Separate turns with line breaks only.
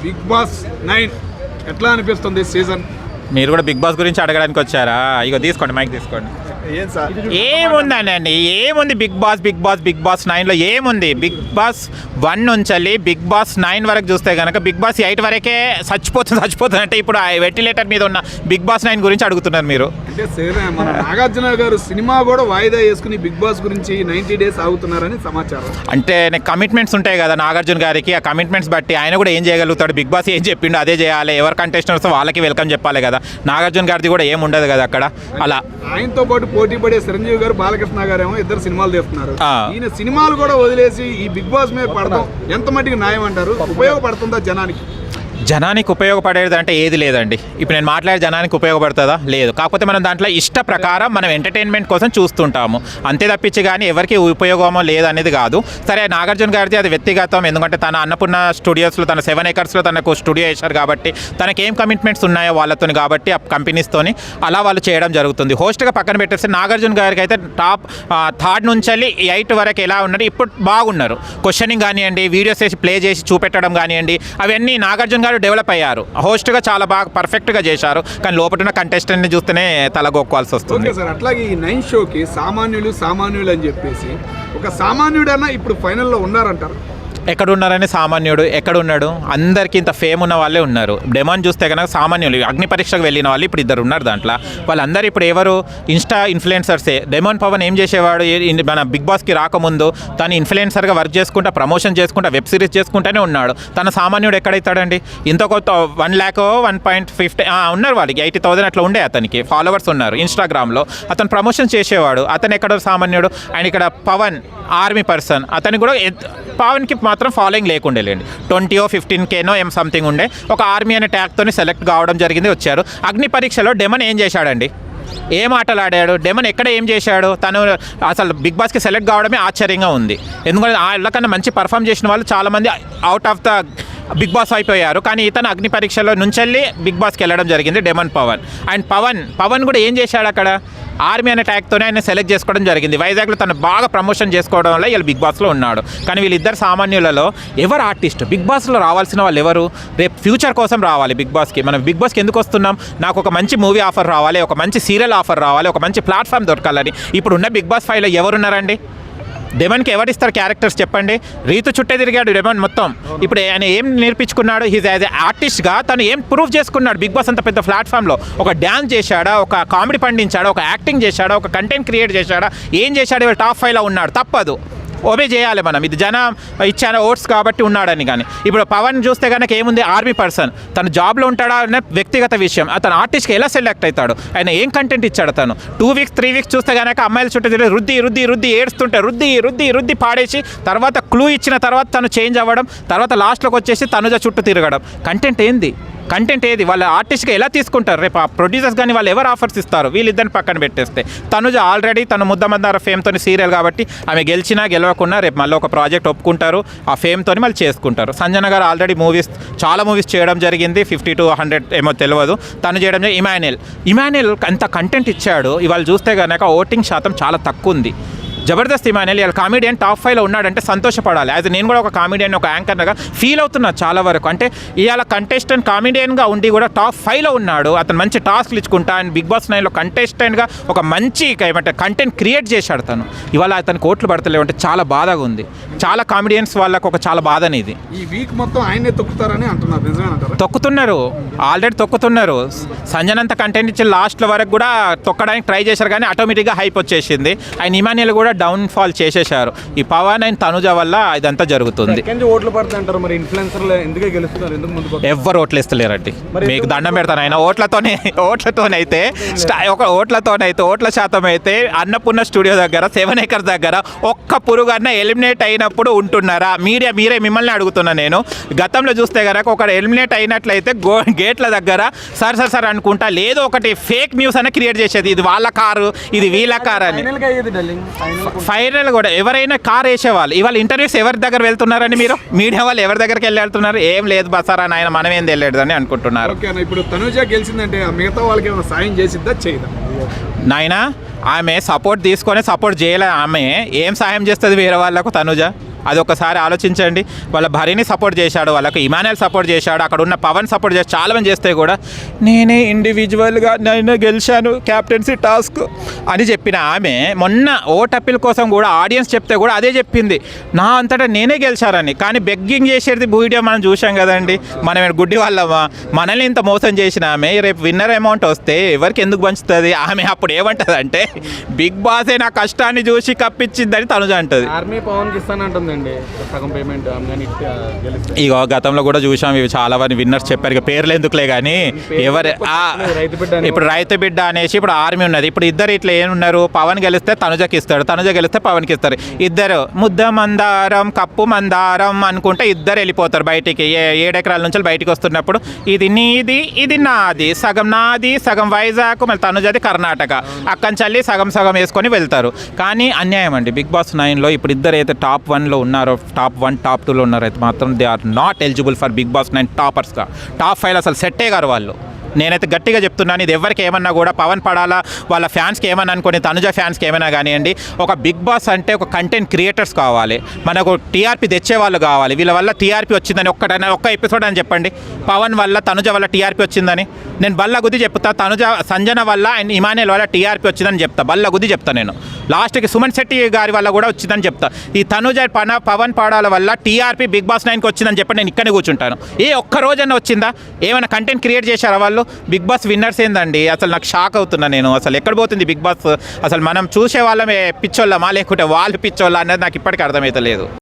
Big Boss 9 ఎట్లా అనిపిస్తుంది season?
మీరు కూడా బిగ్ బాస్ గురించి అడగడానికి వచ్చారా? ఇగో తీసుకోండి, మైక్ తీసుకోండి. ఏముందండి, ఏముంది బిగ్ బాస్ 9లో ఏముంది? బిగ్ బాస్ 1 నుంచి బిగ్ బాస్ 9 వరకు చూస్తే కనుక బిగ్ బాస్ 8 వరకే చచ్చిపోతుంది అంటే ఇప్పుడు వెంటిలేటర్ మీద ఉన్న బిగ్ బాస్ 9 గురించి అడుగుతున్నారు మీరు.
అంటే మన నాగార్జున గారు సినిమా కూడా వాయిదా వేసుకుని బిగ్ బాస్ గురించి 90 డేస్ ఆగుతున్నారని సమాచారం.
అంటే కమిట్మెంట్స్ ఉంటాయి కదా నాగార్జున గారికి, ఆ కమిట్మెంట్స్ బట్టి ఆయన కూడా ఏం చేయగలుగుతాడు? బిగ్ బాస్ ఏం చెప్పిండు అదే చేయాలి, ఎవరు కంటెస్టెంట్స్ వాళ్ళకి వెల్కమ్ చెప్పాలి కదా. నాగార్జున గారిది కూడా ఏం ఉండదు కదా అక్కడ. అలా
ఆయనతో పాటు పోటీ పడే చిరంజీవి గారు, బాలకృష్ణ గారు ఏమో ఇద్దరు సినిమాలు తీస్తున్నారు. ఈయన సినిమాలు కూడా వదిలేసి ఈ బిగ్ బాస్ మీద పడతాం ఎంత మట్టికి న్యాయం అంటారు? ఉపయోగపడుతుందా జనానికి?
జనానికి ఉపయోగపడేది అంటే ఏది లేదండి. ఇప్పుడు నేను మాట్లాడే జనానికి ఉపయోగపడుతుందా? లేదు. కాకపోతే మనం దాంట్లో ఇష్ట ప్రకారం మనం ఎంటర్టైన్మెంట్ కోసం చూస్తుంటాము అంతే తప్పించి కానీ ఎవరికి ఉపయోగమో లేదనేది కాదు. సరే, నాగార్జున గారిది అది వ్యక్తిగతం, ఎందుకంటే తన అన్నపూర్ణ స్టూడియోస్లో తన 7 acresలో తనకు స్టూడియో వేశారు కాబట్టి తనకి ఏం కమిట్మెంట్స్ ఉన్నాయో వాళ్ళతో కాబట్టి ఆ కంపెనీస్తోని అలా వాళ్ళు చేయడం జరుగుతుంది. హోస్ట్గా పక్కన పెట్టేస్తే నాగార్జున గారికి అయితే టాప్ 3rd నుంచి 8 వరకు ఎలా ఉన్నారు, ఇప్పుడు బాగున్నారు. క్వశ్చనింగ్ కానివ్వండి, వీడియోస్ వేసి ప్లే చేసి చూపెట్టడం కానివ్వండి, అవన్నీ నాగార్జున గారు డెవలప్ అయ్యారు. హోస్ట్గా చాలా బాగా పర్ఫెక్ట్గా చేశారు. కానీ లోపల ఉన్న కంటెస్టెంట్ని చూస్తేనే తలగొక్కోవాల్సి వస్తుంది.
సార్, అట్లాగే ఈ 9 షోకి సామాన్యులు అని చెప్పేసి ఒక సామాన్యుడన్నా ఇప్పుడు ఫైనల్లో ఉన్నారంటారు.
ఎక్కడున్నారని సామాన్యుడు ఎక్కడున్నాడు? అందరికీ ఇంత ఫేమ్ ఉన్న వాళ్ళే ఉన్నారు. డెమాన్ చూస్తే కనుక సామాన్యులు, అగ్ని పరీక్షకు వెళ్ళిన వాళ్ళు ఇప్పుడు 2 ఉన్నారు దాంట్లో. వాళ్ళందరూ ఇప్పుడు ఎవరు? ఇన్స్టా ఇన్ఫ్లుయెన్సర్సే. డెమాన్ పవన్ ఏం చేసేవాడు? మన బిగ్ బాస్కి రాకముందు తను ఇన్ఫ్లుయెన్సర్గా వర్క్ చేసుకుంటా, ప్రమోషన్ చేసుకుంటా, వెబ్ సిరీస్ చేసుకుంటూనే ఉన్నాడు. తన సామాన్యుడు ఎక్కడైతాడండి? ఇంత కొత్త 1 lakh 1.50 ఉన్నారు, వాళ్ళకి 80,000 అట్లా ఉండే అతనికి ఫాలోవర్స్ ఉన్నారు ఇన్స్టాగ్రామ్లో. అతను ప్రమోషన్ చేసేవాడు. అతను ఎక్కడ సామాన్యుడు? అండ్ ఇక్కడ పవన్ ఆర్మీ పర్సన్, అతనికి కూడా పవన్కి మాత్రం ఫాలోయింగ్ లేకుండేలేండి. 20 or 15K ఏం సంథింగ్ ఉండే. ఒక ఆర్మీ అనే ట్యాగ్తో సెలెక్ట్ కావడం జరిగింది, వచ్చారు. అగ్ని పరీక్షలో డెమన్ ఏం చేశాడండి? ఏం ఆటలు ఆడాడు? డెమన్ ఎక్కడ ఏం చేశాడు? తను అసలు బిగ్ బాస్కి సెలెక్ట్ కావడమే ఆశ్చర్యంగా ఉంది. ఎందుకంటే వాళ్ళకన్నా మంచి పర్ఫామ్ చేసిన వాళ్ళు చాలామంది out of the Bigg Boss అయిపోయారు. కానీ ఇతను అగ్ని పరీక్షలో నుంచి బిగ్ బాస్కి వెళ్ళడం జరిగింది డెమన్ పవన్. అండ్ పవన్ కూడా ఏం చేశాడు అక్కడ? ఆర్మీ అనే ట్యాగ్తోనే ఆయన సెలెక్ట్ చేసుకోవడం జరిగింది. వైజాగ్లో తను బాగా ప్రమోషన్ చేసుకోవడం వల్ల వీళ్ళు బిగ్ బాస్లో ఉన్నాడు. కానీ వీళ్ళిద్దరు సామాన్యులలో ఎవరు ఆర్టిస్ట్? బిగ్ బాస్లో రావాల్సిన వాళ్ళు ఎవరు? రేపు ఫ్యూచర్ కోసం రావాలి బిగ్ బాస్కి. మనం బిగ్ బాస్కి ఎందుకు వస్తున్నాం? నాకు ఒక మంచి మూవీ ఆఫర్ రావాలి, ఒక మంచి సీరియల్ ఆఫర్ రావాలి, ఒక మంచి ప్లాట్ఫామ్ దొరకాలని. ఇప్పుడు ఉన్న బిగ్ బాస్ 5లో ఎవరున్నారండి? డెమన్కి ఎవరిస్తారు క్యారెక్టర్స్ చెప్పండి? రీతు చుట్టే తిరిగాడు డెమన్ మొత్తం. ఇప్పుడు ఆయన ఏం నేర్పించుకున్నాడు? హీజ్ యాజ్ ఎ ఆర్టిస్ట్గా తను ఏం ప్రూవ్ చేసుకున్నాడు? బిగ్ బాస్ అంత పెద్ద ప్లాట్ఫామ్లో ఒక డ్యాన్స్ చేశాడా, ఒక కామెడీ పండించాడా, ఒక యాక్టింగ్ చేశాడా, ఒక కంటెంట్ క్రియేట్ చేశాడా? ఏం చేశాడు? ఇవాళ టాప్ 5లో ఉన్నాడు. తప్పదు, ఓబే చేయాలి మనం. ఇది జనం ఇచ్చాను ఓట్స్ కాబట్టి ఉన్నాడని. కానీ ఇప్పుడు పవన్ చూస్తే కనుక ఏముంది? ఆర్మీ పర్సన్, తను జాబ్లో ఉంటాడా అనే వ్యక్తిగత విషయం. అతను ఆర్టిస్ట్కి ఎలా సెలెక్ట్ అవుతాడు? ఆయన ఏం కంటెంట్ ఇచ్చాడు? తను 2 weeks 3 weeks చూస్తే కనుక అమ్మాయిల చుట్టూ రుద్ది ఏడుస్తుంటే రుద్ది పాడేసి తర్వాత క్లూ ఇచ్చిన తర్వాత తను చేంజ్ అవ్వడం, తర్వాత లాస్ట్లోకి వచ్చేసి తనుజ చుట్టూ తిరగడం. కంటెంట్ ఏది? వాళ్ళ ఆర్టిస్ట్గా ఎలా తీసుకుంటారు? రేపు ఆ ప్రొడ్యూసర్స్ కానీ వాళ్ళు ఎవరు ఆఫర్స్ ఇస్తారు? వీళ్ళిద్దరిని పక్కన పెట్టేస్తే తనుజ ఆల్రెడీ తను ముద్దమందార ఫేమ్తో సీరియల్ కాబట్టి ఆమె గెలిచినా గెలవకుండా రేపు మళ్ళీ ఒక ప్రాజెక్ట్ ఒప్పుకుంటారు, ఆ ఫేమ్తో మళ్ళీ చేసుకుంటారు. సంజన గారు ఆల్రెడీ చాలా మూవీస్ చేయడం జరిగింది, 50 to 100 ఏమో తెలియదు. తను చేయడం ఇమాన్యుయల్ అంత కంటెంట్ ఇచ్చాడు. ఇవాళ చూస్తే కనుక ఓటింగ్ శాతం చాలా తక్కువ ఉంది. జబర్దస్త్ ఇమాన్యుయల్ ఇవాళ కామెడియన్ టాప్ 5లో ఉన్నాడంటే సంతోషపడాలి. యాజ్ నేను కూడా ఒక కామెడియన్, ఒక యాంకర్గా ఫీల్ అవుతున్నా చాలా వరకు. అంటే ఇవాళ కంటెస్టెంట్ కామెడియన్గా ఉండి కూడా టాప్ 5లో ఉన్నాడు. అతను మంచి టాస్క్లు ఇచ్చుకుంటా అండ్ బిగ్ బాస్ 9లో కంటెస్టెంట్గా ఒక మంచి ఏమంటే కంటెంట్ క్రియేట్ చేశాడు తను. ఇవాళ అతనికి ఓట్లు పడతలేవు అంటే చాలా బాధగా ఉంది. చాలా కామెడియన్స్ వాళ్ళకు ఒక చాలా బాధ అనేది.
ఈ వీక్ మొత్తం ఆయనే తొక్కుతారని అంటున్నారు, నిజమేనంటారా?
తొక్కుతున్నారు, ఆల్రెడీ తొక్కుతున్నారు. సంజనంత కంటెంట్ ఇచ్చి లాస్ట్ల వరకు కూడా తొక్కడానికి ట్రై చేశారు కానీ ఆటోమేటిక్గా హైప్ వచ్చేసింది. ఆయన ఇమాన్యుయల్ కూడా డౌన్ఫాల్ చేసేశారు. ఈ పవన్ అండ్ తనుజ వల్ల ఇదంతా జరుగుతుంది.
ఓట్లు పడతాయంటారు మరి ఇన్ఫ్లుయెన్సర్లు ఎందుకే గెలుస్తున్నారు?
ఎవ్వరు ఓట్లు ఇస్తలేరండి. మీకు దండం పెడతాను. ఆయన ఓట్లతోనైతే ఓట్ల శాతం అయితే అన్నపూర్ణ స్టూడియో దగ్గర 7 acres దగ్గర ఒక్క పురుగన్న ఎలిమినేట్ అయినప్పుడు ఉంటున్నారా? మీరే మిమ్మల్ని అడుగుతున్నా నేను. గతంలో చూస్తే కనుక ఒక ఎలిమినేట్ అయినట్లయితే గేట్ల దగ్గర సార్ అనుకుంటా లేదో ఒకటి ఫేక్ న్యూస్ అని క్రియేట్ చేసేది. ఇది వాళ్ళ కారు, ఇది వీళ్ళ కారు అని. ఫైనల్ కూడా ఎవరైనా కార్ వేసేవాళ్ళు. ఇవాళ ఇంటర్వ్యూస్ ఎవరి దగ్గర వెళ్తున్నారని మీరు మీడియా వాళ్ళు ఎవరి దగ్గరికి వెళ్తున్నారు? ఏం లేదు బసారా నాయన, మనం ఏం తెలియదు అని అనుకుంటున్నారు.
ఇప్పుడు తనుజ గెలిచిందంటే మిగతా వాళ్ళకి ఏమైనా సాయం చేసిద్దా చేయదా?
నాయన ఆమె సపోర్ట్ తీసుకొని సపోర్ట్ చేయలే. ఆమె ఏం సాయం చేస్తుంది వేరే వాళ్ళకు? తనుజ అది ఒకసారి ఆలోచించండి. వాళ్ళ భార్యని సపోర్ట్ చేశాడు, వాళ్ళకి ఇమానుయల్ సపోర్ట్ చేశాడు, అక్కడ ఉన్న పవన్ సపోర్ట్ చేసి చాలా మంది చేస్తే కూడా నేనే ఇండివిజువల్గా నేనే గెలిచాను క్యాప్టెన్సీ టాస్క్ అని చెప్పిన ఆమె మొన్న ఓట్ అప్పీల్ కోసం కూడా ఆడియన్స్ చెప్తే కూడా అదే చెప్పింది, నా అంతటా నేనే గెలిచారని. కానీ బెగ్గింగ్ చేసేది వీడియో మనం చూసాం కదండి. మనం గుడ్డి వాళ్ళమా? మనల్ని ఇంత మోసం చేసిన ఆమె రేపు విన్నర్ అమౌంట్ వస్తే ఎవరికి ఎందుకు పంచుతుంది? ఆమె అప్పుడు ఏమంటుంది అంటే బిగ్ బాసే నా కష్టాన్ని చూసి కప్పించిందని తనుజ అంటది.
ఆర్మీ పవన్ కి ఇస్తానంటుందండి సగం పేమెంట్
ఇగో గతంలో కూడా చూసాం, ఇవి చాలా మంది విన్నర్స్ చెప్పారు. ఇక పేర్లు ఎందుకులే కానీ ఎవరు ఇప్పుడు రైతు బిడ్డ అనేసి ఇప్పుడు ఆర్మీ ఉన్నది. ఇప్పుడు ఇద్దరు ఇట్లా ఏమున్నారు, పవన్ గెలిస్తే తనుజకి ఇస్తాడు, తనుజ గెలిస్తే పవన్కి ఇస్తారు. ఇద్దరు ముద్ద మందారం కప్పు మందారం అనుకుంటే ఇద్దరు వెళ్ళిపోతారు బయటికి. 7 ఎకరాల నుంచి బయటికి వస్తున్నప్పుడు ఇది నీది ఇది నాది, సగం నాది సగం వైజాగ్, మళ్ళీ తనుజది కర్ణాటక, అక్కడి చల్లి సగం సగం వేసుకొని వెళ్తారు. కానీ అన్యాయం అండి. బిగ్ బాస్ 9లో ఇప్పుడు ఇద్దరు అయితే టాప్ 1లో ఉన్నారో, టాప్ 1 టాప్ 2లో ఉన్నారో అయితే మాత్రం they are not eligible for Bigg Boss 9 టాపర్స్గా. టాప్ 5 అసలు సెట్టే గారు వాళ్ళు. నేనైతే గట్టిగా చెప్తున్నాను, ఇది ఎవరికి ఏమన్నా కూడా పవన్ పడాలా, వాళ్ళ ఫ్యాన్స్కి ఏమన్నా అనుకోని, తనుజ ఫ్యాన్స్కి ఏమైనా కానివ్వండి, ఒక బిగ్ బాస్ అంటే ఒక కంటెంట్ క్రియేటర్స్ కావాలి, మనకు టీఆర్పీ తెచ్చేవాళ్ళు కావాలి. వీళ్ళ వల్ల టీఆర్పీ వచ్చిందని ఒక్క ఎపిసోడ్ అని చెప్పండి, పవన్ వల్ల తనుజ వల్ల టీఆర్పీ వచ్చిందని. నేను బల్ల గుద్ది చెప్తా, తనుజ సంజన వల్ల అండ్ ఇమానుయల్ వల్ల టీఆర్పీ వచ్చిందని చెప్తా, బల్ల గుద్ది చెప్తా. నేను లాస్ట్కి సుమన్ శెట్టి గారి వల్ల కూడా వచ్చిందని చెప్తా. ఈ తనుజ పవన్ పడాల వల్ల టీఆర్పీ బిగ్ బాస్ 9కి వచ్చిందని చెప్పి నేను ఇక్కడే కూర్చుంటాను. ఒక్క రోజన్నా వచ్చిందా? ఏమైనా కంటెంట్ క్రియేట్ చేశారా వాళ్ళు? బిగ్ బాస్ విన్నర్స్ ఏందండి? అసలు నాకు షాక్ అవుతున్నా నేను. అసలు ఎక్కడ పోతుంది బిగ్ బాస్? అసలు మనం చూసే వాళ్ళమే పిచ్చోళ్ళమా లేకుంటే వాళ్ళు పిచ్చోళ్ళ అనేది నాకు ఇప్పటికీ అర్థమవుతలేదు.